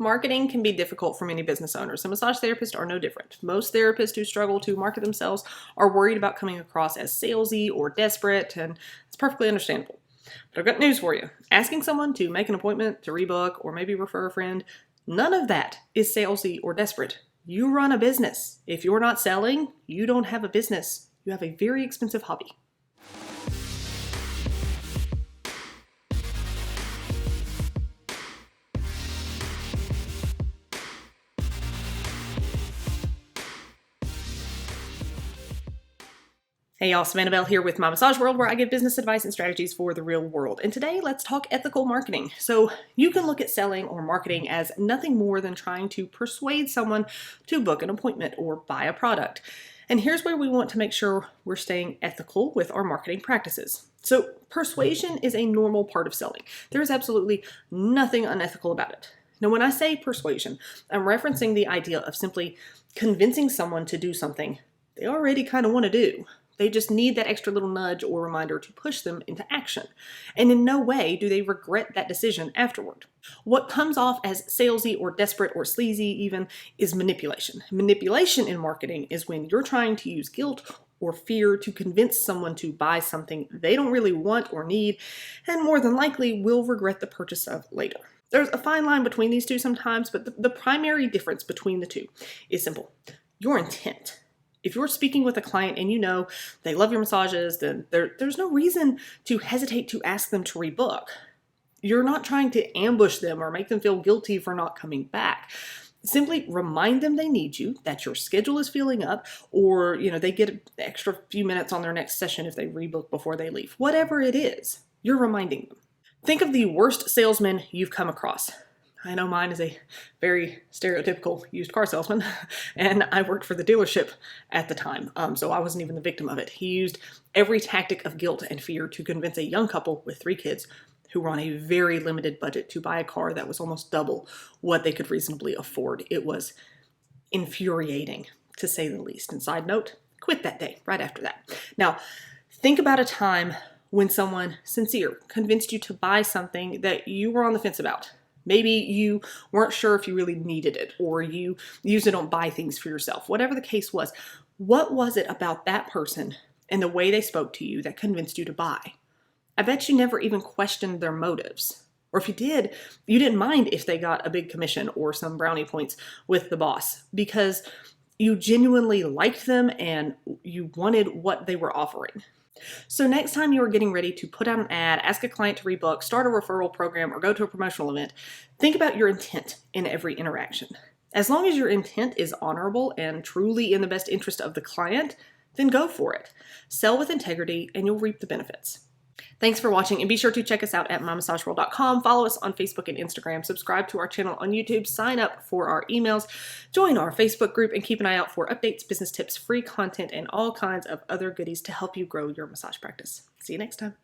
Marketing can be difficult for many business owners, and massage therapists are no different. Most therapists who struggle to market themselves are worried about coming across as salesy or desperate, and it's perfectly understandable. But I've got news for you. Asking someone to make an appointment, to rebook, or maybe refer a friend, none of that is salesy or desperate. You run a business. If you're not selling, you don't have a business. You have a very expensive hobby. Hey y'all, Savannah Bell here with My Massage World, where I give business advice and strategies for the real world. And today, let's talk ethical marketing. So you can look at selling or marketing as nothing more than trying to persuade someone to book an appointment or buy a product. And here's where we want to make sure we're staying ethical with our marketing practices. So persuasion is a normal part of selling. There is absolutely nothing unethical about it. Now, when I say persuasion, I'm referencing the idea of simply convincing someone to do something they already kind of want to do. They just need that extra little nudge or reminder to push them into action. And in no way do they regret that decision afterward. What comes off as salesy or desperate or sleazy even is manipulation. Manipulation in marketing is when you're trying to use guilt or fear to convince someone to buy something they don't really want or need, and more than likely will regret the purchase of later. There's a fine line between these two sometimes, but the primary difference between the two is simple: your intent. If you're speaking with a client and you know they love your massages, then there's no reason to hesitate to ask them to rebook. You're not trying to ambush them or make them feel guilty for not coming back. Simply remind them they need you, that your schedule is filling up, or they get an extra few minutes on their next session if they rebook before they leave. Whatever it is, you're reminding them. Think of the worst salesman you've come across. I know mine is a very stereotypical used car salesman, and I worked for the dealership at the time, so I wasn't even the victim of it. He used every tactic of guilt and fear to convince a young couple with 3 kids who were on a very limited budget to buy a car that was almost double what they could reasonably afford. It was infuriating, to say the least. And side note, quit that day right after that. Now, think about a time when someone sincere convinced you to buy something that you were on the fence about. Maybe you weren't sure if you really needed it, or you usually don't buy things for yourself. Whatever the case was, what was it about that person and the way they spoke to you that convinced you to buy? I bet you never even questioned their motives. Or if you did, you didn't mind if they got a big commission or some brownie points with the boss, because you genuinely liked them and you wanted what they were offering. So next time you are getting ready to put out an ad, ask a client to rebook, start a referral program, or go to a promotional event, think about your intent in every interaction. As long as your intent is honorable and truly in the best interest of the client, then go for it. Sell with integrity and you'll reap the benefits. Thanks for watching, and be sure to check us out at mymassageworld.com. Follow us on Facebook and Instagram. Subscribe to our channel on YouTube. Sign up for our emails. Join our Facebook group, and keep an eye out for updates, business tips, free content, and all kinds of other goodies to help you grow your massage practice. See you next time.